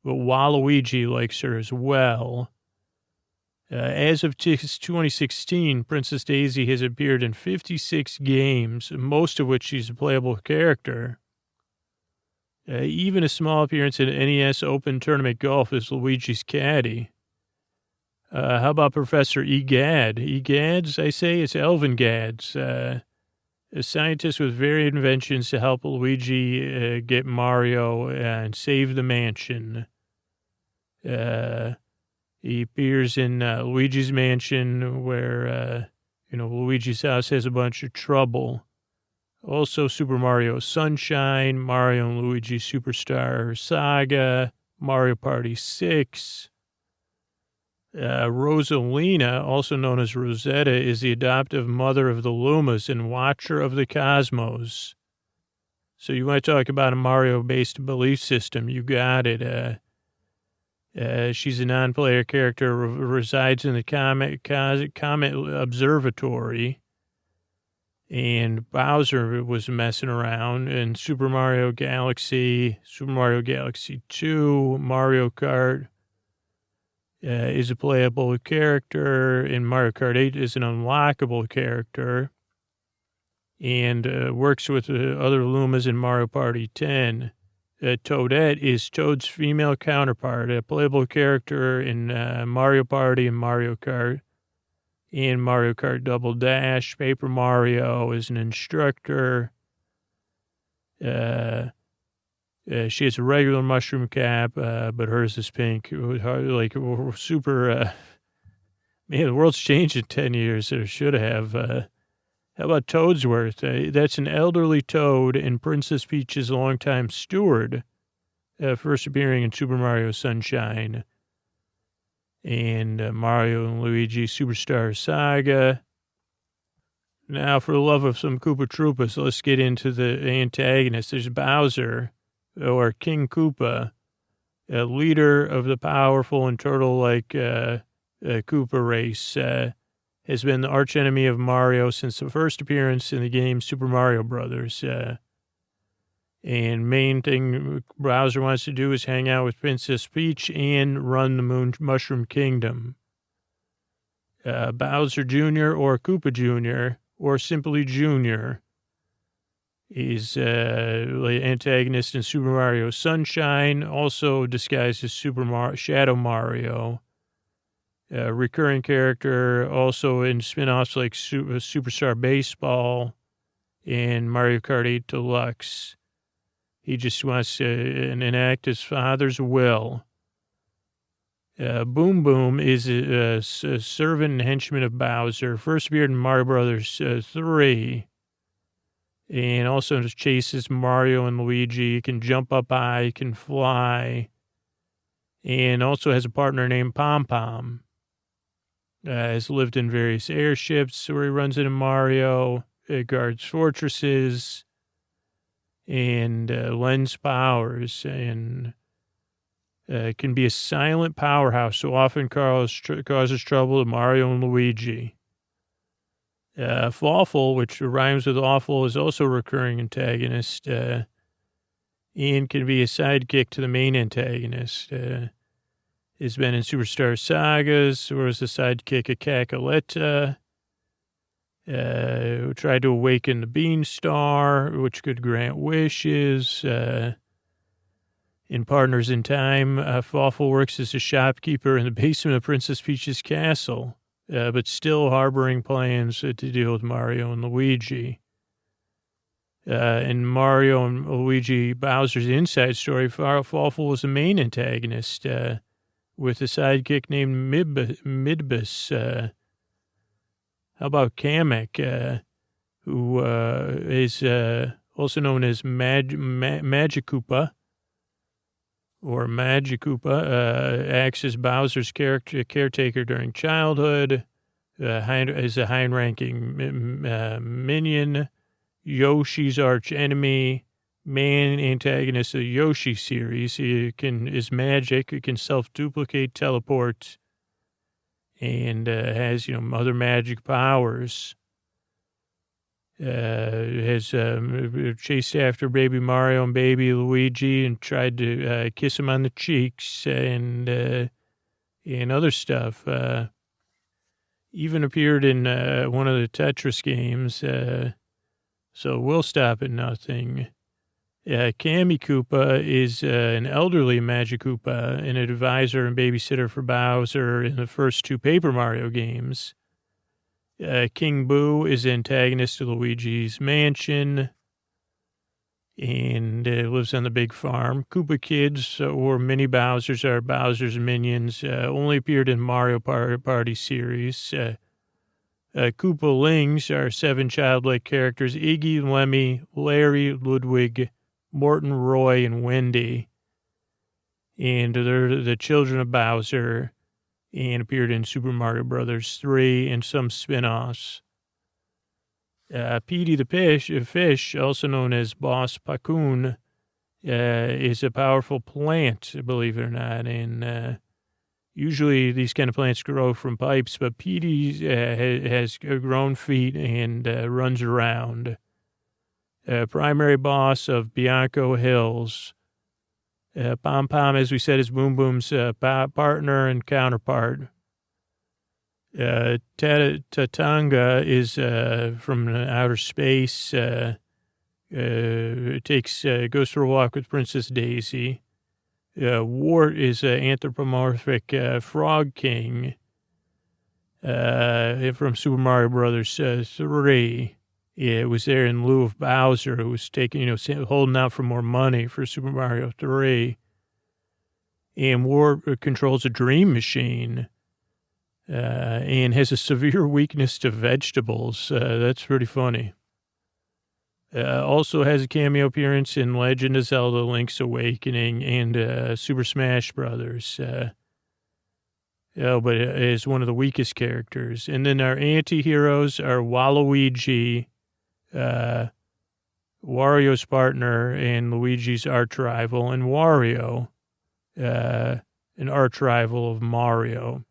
but Waluigi likes her as well. As of 2016, Princess Daisy has appeared in 56 games, most of which she's a playable character. Even a small appearance in NES Open Tournament Golf as Luigi's caddy. How about Professor Egad? Egads, I say? It's Elven Gads. A scientist with varied inventions to help Luigi get Mario and save the mansion. He appears in Luigi's Mansion where, Luigi's house has a bunch of trouble. Also Super Mario Sunshine, Mario and Luigi Superstar Saga, Mario Party 6. Rosalina, also known as Rosetta, is the adoptive mother of the Lumas and watcher of the cosmos. So you want to talk about a Mario-based belief system, you got it. She's a non-player character, resides in the Comet Observatory, and Bowser was messing around in Super Mario Galaxy 2, Mario Kart is a playable character, and Mario Kart 8 is an unlockable character, and works with other Lumas in Mario Party 10. Toadette is Toad's female counterpart, a playable character in Mario Party and Mario Kart. In Mario Kart Double Dash, Paper Mario is an instructor. She has a regular mushroom cap, but hers is pink. Like super. Man, the world's changed in 10 years. It should have. How about Toadsworth? That's an elderly Toad and Princess Peach's longtime steward, first appearing in Super Mario Sunshine and Mario and Luigi Superstar Saga. Now, for the love of some Koopa Troopas, let's get into the antagonists. There's Bowser, or King Koopa, a leader of the powerful and turtle-like Koopa race, has been the archenemy of Mario since the first appearance in the game Super Mario Brothers. And main thing Bowser wants to do is hang out with Princess Peach and run the Mushroom Kingdom. Bowser Jr. or Koopa Jr. or simply Jr. is antagonist in Super Mario Sunshine, also disguised as Shadow Mario. Recurring character, also in spin-offs like Superstar Baseball and Mario Kart 8 Deluxe. He just wants to enact his father's will. Boom Boom is a servant and henchman of Bowser. First appeared in Mario Brothers 3. And also chases Mario and Luigi. He can jump up high, he can fly. And also has a partner named Pom Pom. Has lived in various airships where he runs into Mario, guards fortresses, and lends powers, and can be a silent powerhouse, so often causes trouble to Mario and Luigi. Fawful, which rhymes with awful, is also a recurring antagonist, and can be a sidekick to the main antagonist. Has been in Superstar Sagas, or as a sidekick of Cacaletta, who tried to awaken the Beanstar, which could grant wishes. In Partners in Time, Fawful works as a shopkeeper in the basement of Princess Peach's castle, but still harboring plans to deal with Mario and Luigi. In Mario and Luigi Bowser's Inside Story, Fawful was the main antagonist, with a sidekick named Midbus. How about Kamek, who is also known as Magikoopa, acts as Bowser's caretaker during childhood, is a high-ranking minion, Yoshi's arch enemy, main antagonist of the Yoshi series. He is magic. He can self-duplicate, teleport, and has, other magic powers. Has chased after baby Mario and baby Luigi and tried to kiss him on the cheeks and other stuff. Even appeared in one of the Tetris games. So we'll stop at nothing. Kammy Koopa is an elderly Magikoopa and an advisor and babysitter for Bowser in the first 2 Paper Mario games. King Boo is antagonist to Luigi's Mansion and lives on the big farm. Koopa Kids or Mini Bowsers are Bowser's minions. Only appeared in Mario Party series. Koopa Lings are 7 childlike characters: Iggy, Lemmy, Larry, Ludwig, Morton, Roy, and Wendy. And they're the children of Bowser and appeared in Super Mario Brothers 3 and some spin-offs. Petey the fish, also known as Boss Pacoon, is a powerful plant, believe it or not. And usually these kind of plants grow from pipes, but Petey has grown feet and runs around. Primary boss of Bianco Hills. Pom Pom, as we said, is Boom Boom's partner and counterpart. Tatanga is from outer space. Goes for a walk with Princess Daisy. Wart is an anthropomorphic frog king from Super Mario Brothers 3. Yeah, it was there in lieu of Bowser, who was taking, holding out for more money for Super Mario 3. And Wart controls a dream machine and has a severe weakness to vegetables. That's pretty funny. Also has a cameo appearance in Legend of Zelda: Link's Awakening and Super Smash Brothers. But is one of the weakest characters. And then our anti-heroes are Waluigi, Wario's partner and Luigi's arch rival, and Wario, an arch rival of Mario.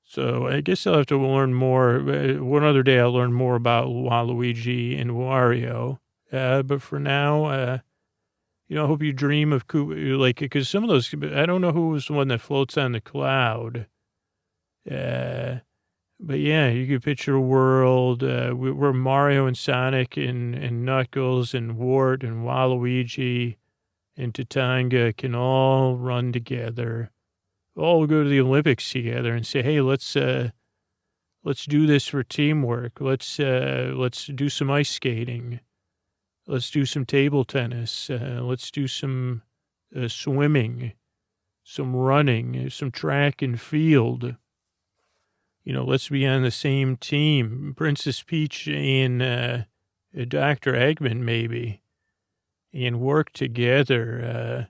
So I guess I'll have to learn more. One other day I'll learn more about Waluigi and Wario. But for now, I hope you dream of Koopa, because some of those, I don't know who was the one that floats on the cloud. But yeah, you could picture a world where Mario and Sonic and Knuckles and Wart and Waluigi and Tatanga can all run together, all go to the Olympics together and say, hey, let's do this for teamwork. Let's do some ice skating. Let's do some table tennis. Let's do some swimming, some running, some track and field. Let's be on the same team. Princess Peach and Dr. Eggman, maybe, and work together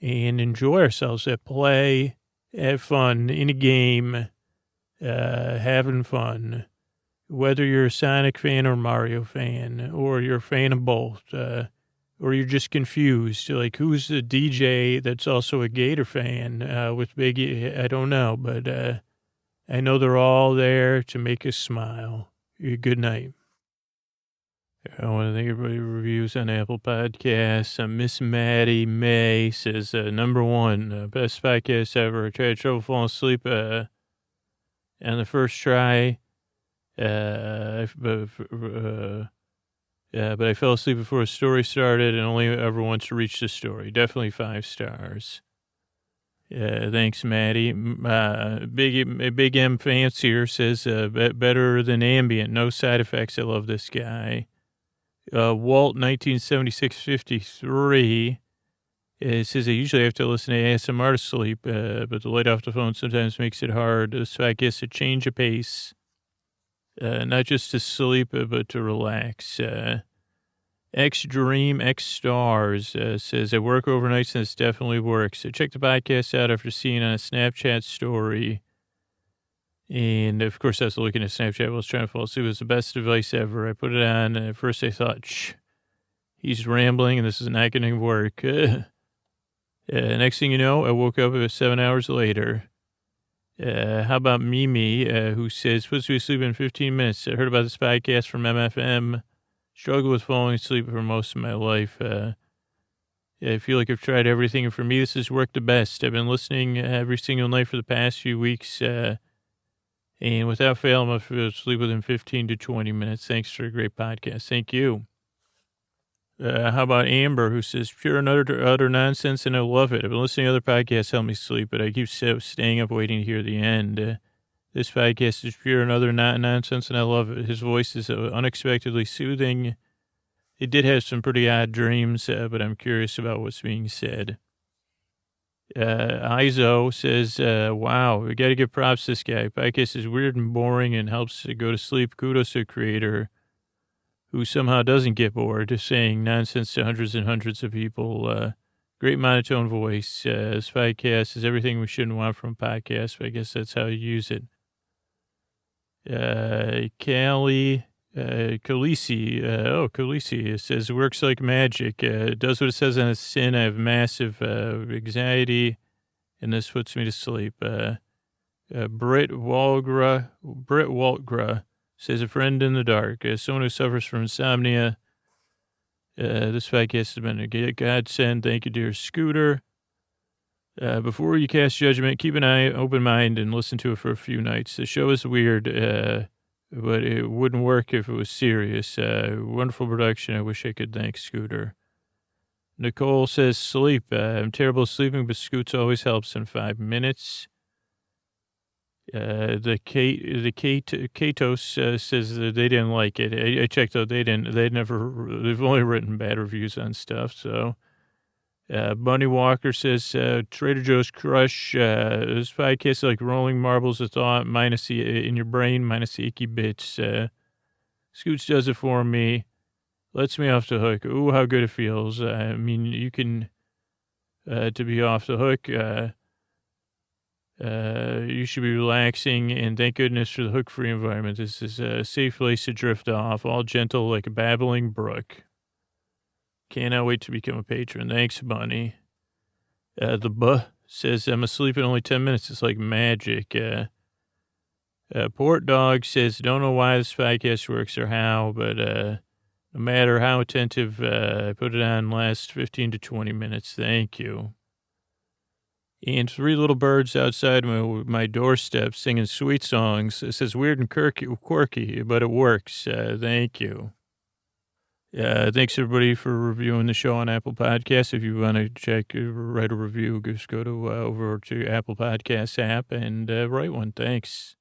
and enjoy ourselves at play, have fun in a game, having fun. Whether you're a Sonic fan or Mario fan, or you're a fan of both, or you're just confused, like who's the DJ that's also a Gator fan with Biggie? I don't know, but I know they're all there to make us smile. Good night. I want to thank everybody who reviews on Apple Podcasts. Miss Maddie May says, number 1, best podcast ever. I tried trouble falling asleep on the first try. But I fell asleep before the story started and only ever once reached the story. Definitely 5 stars. Thanks, Maddie. Big M Fancier says, better than Ambient. No side effects. I love this guy. Walt 1976-53 says, I usually have to listen to ASMR to sleep, but the light off the phone sometimes makes it hard. So I guess a change of pace, not just to sleep, but to relax. X Dream X Stars says, I work overnight and this definitely works. I checked the podcast out after seeing on a Snapchat story. And of course, I was looking at Snapchat while I was trying to fall asleep. It was the best advice ever. I put it on, and at first I thought, he's rambling, and this is not going to work. Next thing you know, I woke up 7 hours later. How about Mimi, who says, supposed to be asleep in 15 minutes. I heard about this podcast from MFM. Struggled with falling asleep for most of my life. I feel like I've tried everything, and for me, this has worked the best. I've been listening every single night for the past few weeks, and without fail, I'm going to sleep within 15 to 20 minutes. Thanks for a great podcast. Thank you. How about Amber, who says, pure and utter nonsense, and I love it. I've been listening to other podcasts help me sleep, but I keep staying up waiting to hear the end. This podcast is pure and utter nonsense, and I love it. His voice is unexpectedly soothing. It did have some pretty odd dreams, but I'm curious about what's being said. Izo says, wow, we got to give props to this guy. Podcast is weird and boring and helps to go to sleep. Kudos to the creator who somehow doesn't get bored of saying nonsense to hundreds and hundreds of people. Great monotone voice. This podcast is everything we shouldn't want from a podcast, but I guess that's how you use it. Khaleesi, Khaleesi says, it works like magic. It does what it says on its tin. I have massive anxiety, and this puts me to sleep. Britt Walgra says, a friend in the dark. Someone who suffers from insomnia. This podcast has been a godsend. Thank you, dear Scooter. Before you cast judgment, keep an open mind and listen to it for a few nights. The show is weird, but it wouldn't work if it was serious. Wonderful production. I wish I could thank Scooter. Nicole says, sleep. I'm terrible at sleeping, but Scoots always helps in 5 minutes. Chaotix says that they didn't like it. I checked out. They've only written bad reviews on stuff, so. Bunny Walker says, Trader Joe's Crush, this podcast is like rolling marbles of thought in your brain, minus the icky bits. Scoots does it for me. Lets me off the hook. Ooh, how good it feels. I mean, you can, to be off the hook, you should be relaxing, and thank goodness for the hook-free environment. This is a safe place to drift off, all gentle like a babbling brook. Cannot wait to become a patron. Thanks, Bunny. The says, I'm asleep in only 10 minutes. It's like magic. Port Dog says, don't know why this podcast works or how, but no matter how attentive I put it on last 15 to 20 minutes. Thank you. And 3 little birds outside my doorstep singing sweet songs. It says weird and quirky, but it works. Thank you. Thanks everybody for reviewing the show on Apple Podcasts. If you want to write a review, just go to over to Apple Podcasts app and write one. Thanks.